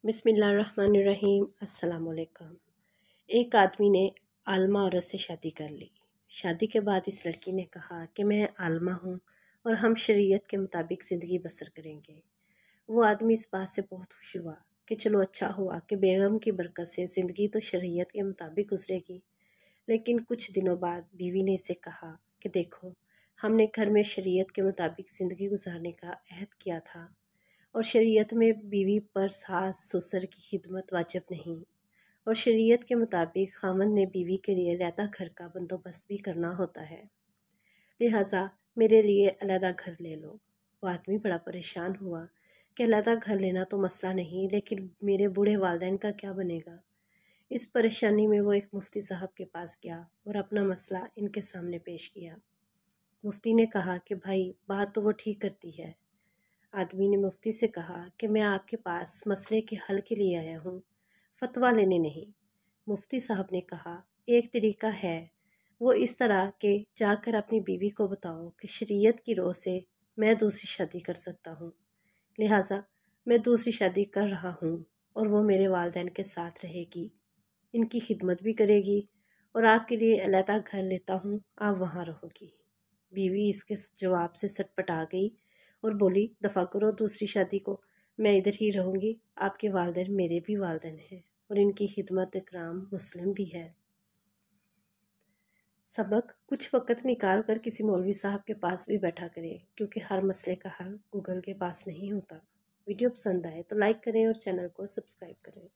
بسم اللہ الرحمن الرحیم۔ السلام علیکم۔ ایک آدمی نے عالمہ عورت سے شادی کر لی۔ شادی کے بعد اس لڑکی نے کہا کہ میں عالمہ ہوں اور ہم شریعت کے مطابق زندگی بسر کریں گے۔ وہ آدمی اس بات سے بہت خوش ہوا کہ چلو اچھا ہوا کہ بیگم کی برکت سے زندگی تو شریعت کے مطابق گزرے گی۔ لیکن کچھ دنوں بعد بیوی نے اسے کہا کہ دیکھو، ہم نے گھر میں شریعت کے مطابق زندگی گزارنے کا عہد کیا تھا اور شریعت میں بیوی پر ساس سسر کی خدمت واجب نہیں، اور شریعت کے مطابق خاوند نے بیوی کے لیے علیحدہ گھر کا بندوبست بھی کرنا ہوتا ہے، لہٰذا میرے لیے علیحدہ گھر لے لو۔ وہ آدمی بڑا پریشان ہوا کہ علیحدہ گھر لینا تو مسئلہ نہیں، لیکن میرے بوڑھے والدین کا کیا بنے گا؟ اس پریشانی میں وہ ایک مفتی صاحب کے پاس گیا اور اپنا مسئلہ ان کے سامنے پیش کیا۔ مفتی نے کہا کہ بھائی، بات تو وہ ٹھیک کرتی ہے۔ آدمی نے مفتی سے کہا کہ میں آپ کے پاس مسئلے کے حل کے لیے آیا ہوں، فتویٰ لینے نہیں۔ مفتی صاحب نے کہا ایک طریقہ ہے، وہ اس طرح کہ جا کر اپنی بیوی کو بتاؤ کہ شریعت کی رو سے میں دوسری شادی کر سکتا ہوں، لہٰذا میں دوسری شادی کر رہا ہوں اور وہ میرے والدین کے ساتھ رہے گی، ان کی خدمت بھی کرے گی، اور آپ کے لیے علیحدہ گھر لیتا ہوں، آپ وہاں رہو گی۔ بیوی اس کے جواب سے سٹ پٹا گئی اور بولی دفع کرو دوسری شادی کو، میں ادھر ہی رہوں گی، آپ کے والدین میرے بھی والدین ہیں اور ان کی خدمت اکرام مسلم بھی ہے۔ سبق: کچھ وقت نکال کر کسی مولوی صاحب کے پاس بھی بیٹھا کریں، کیونکہ ہر مسئلے کا حل گوگل کے پاس نہیں ہوتا۔ ویڈیو پسند آئے تو لائک کریں اور چینل کو سبسکرائب کریں۔